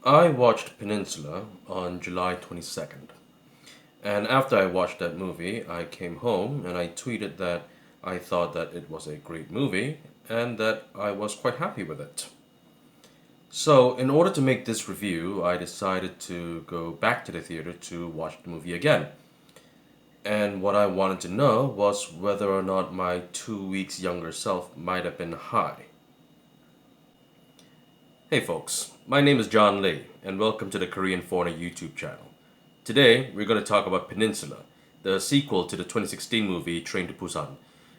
I watched Peninsula on July 22nd. And after I watched that movie, I came home and I tweeted that I thought that it was a great movie and that I was quite happy with it. So, in order to make this review, I decided to go back to the theater to watch the movie again. And what I wanted to know was whether or not my 2 weeks younger self might have been high. Hey folks, my name is John Lee, and welcome to the Korean Foreigner YouTube channel. Today, we're going to talk about Peninsula, the sequel to the 2016 movie Train to Busan.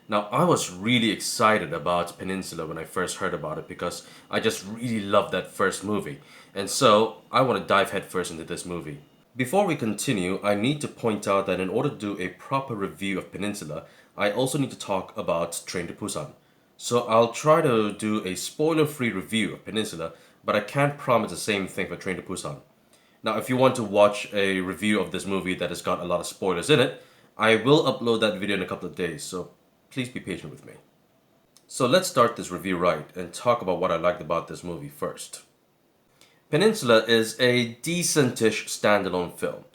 Now, I was really excited about Peninsula when I first heard about it because I just really loved that first movie, and so I want to dive headfirst into this movie. Before we continue, I need to point out that in order to do a proper review of Peninsula, I also need to talk about Train to Busan. So I'll try to do a spoiler-free review of Peninsula, but I can't promise the same thing for Train to Busan. Now, if you want to watch a review of this movie that has got a lot of spoilers in it, I will upload that video in a couple of days, so please be patient with me. So let's start this review right and talk about what I liked about this movie first. Peninsula is a decentish standalone film.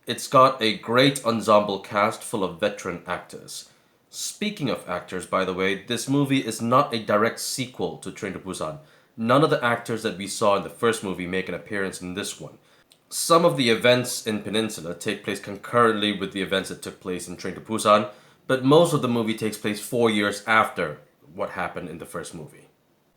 It's got a great ensemble cast full of veteran actors. Speaking of actors, by the way, this movie is not a direct sequel to Train to Busan. None of the actors that we saw in the first movie make an appearance in this one. Some of the events in Peninsula take place concurrently with the events that took place in Train to Busan, but most of the movie takes place 4 years after what happened in the first movie.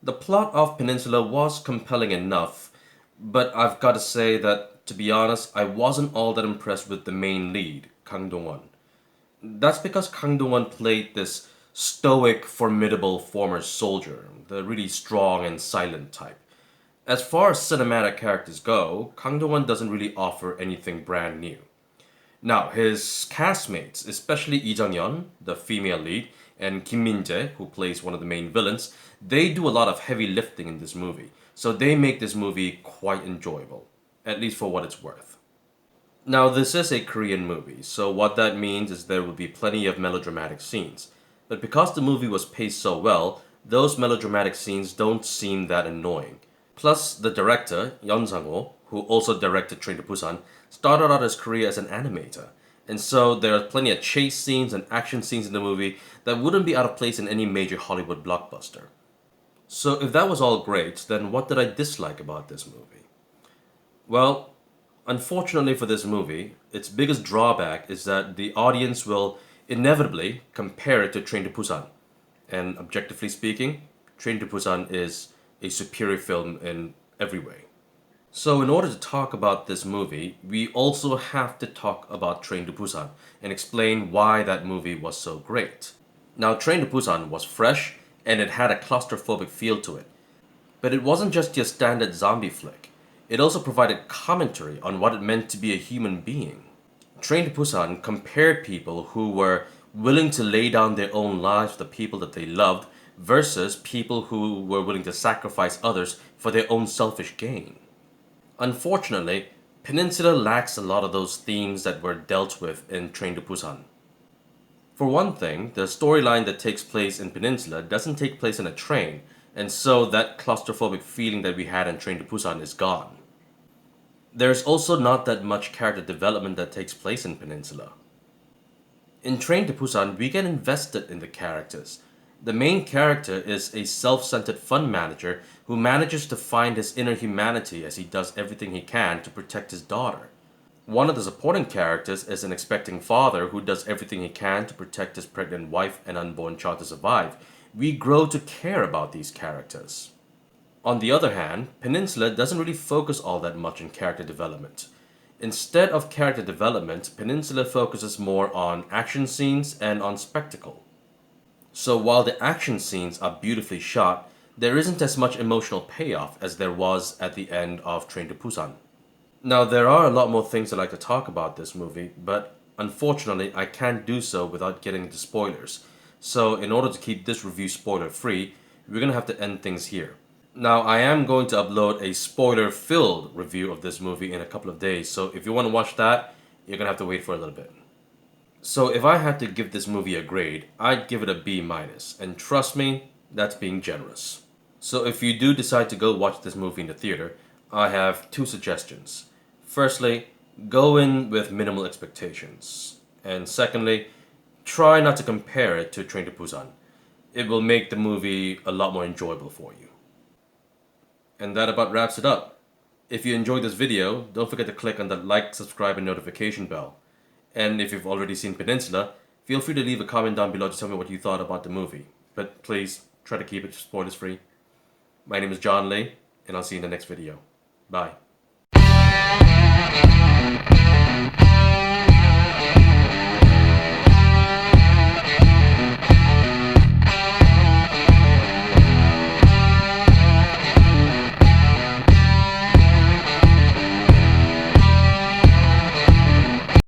The plot of Peninsula was compelling enough, but I've got to say that, to be honest, I wasn't all that impressed with the main lead, Kang Do-won. That's because Kang Do-won played this stoic, formidable former soldier, the really strong and silent type. As far as cinematic characters go, Kang Do-won doesn't really offer anything brand new. Now, his castmates, especially Lee Jung-hyun, the female lead, and Kim Min-jae, who plays one of the main villains, they do a lot of heavy lifting in this movie, so they make this movie quite enjoyable, at least for what it's worth. Now, this is a Korean movie, so what that means is there will be plenty of melodramatic scenes. But because the movie was paced so well, those melodramatic scenes don't seem that annoying. Plus, the director, Yeon Sang-ho, who also directed Train to Busan, started out his career as an animator. And so there are plenty of chase scenes and action scenes in the movie that wouldn't be out of place in any major Hollywood blockbuster. So if that was all great, then what did I dislike about this movie? Well, unfortunately for this movie, its biggest drawback is that the audience will inevitably compare it to Train to Busan. And objectively speaking, Train to Busan is a superior film in every way. So, in order to talk about this movie, we also have to talk about Train to Busan and explain why that movie was so great. Now, Train to Busan was fresh and it had a claustrophobic feel to it. But it wasn't just your standard zombie flick, it also provided commentary on what it meant to be a human being. Train to Busan compared people who were willing to lay down their own lives for the people that they loved versus people who were willing to sacrifice others for their own selfish gain. Unfortunately, Peninsula lacks a lot of those themes that were dealt with in Train to Busan. For one thing, the storyline that takes place in Peninsula doesn't take place in a train, and so that claustrophobic feeling that we had in Train to Busan is gone. There's also not that much character development that takes place in Peninsula. In Train to Busan, we get invested in the characters. The main character is a self-centered fund manager who manages to find his inner humanity as he does everything he can to protect his daughter. One of the supporting characters is an expecting father who does everything he can to protect his pregnant wife and unborn child to survive. We grow to care about these characters. On the other hand, Peninsula doesn't really focus all that much on character development. Instead of character development, Peninsula focuses more on action scenes and on spectacle. So while the action scenes are beautifully shot, there isn't as much emotional payoff as there was at the end of Train to Busan. Now, there are a lot more things I'd like to talk about this movie, but unfortunately, I can't do so without getting into spoilers. So, in order to keep this review spoiler free, we're gonna have to end things here. Now, I am going to upload a spoiler filled review of this movie in a couple of days, so if you want to watch that, you're gonna have to wait for a little bit. So, if I had to give this movie a grade, I'd give it a B minus, and trust me, that's being generous. So, if you do decide to go watch this movie in the theater, I have two suggestions. Firstly, go in with minimal expectations. And secondly, try not to compare it to Train to Busan. It will make the movie a lot more enjoyable for you. And that about wraps it up. If you enjoyed this video, don't forget to click on the like, subscribe, and notification bell. And if you've already seen Peninsula, feel free to leave a comment down below to tell me what you thought about the movie. But please, try to keep it spoilers free. My name is John Lee, and I'll see you in the next video. Bye.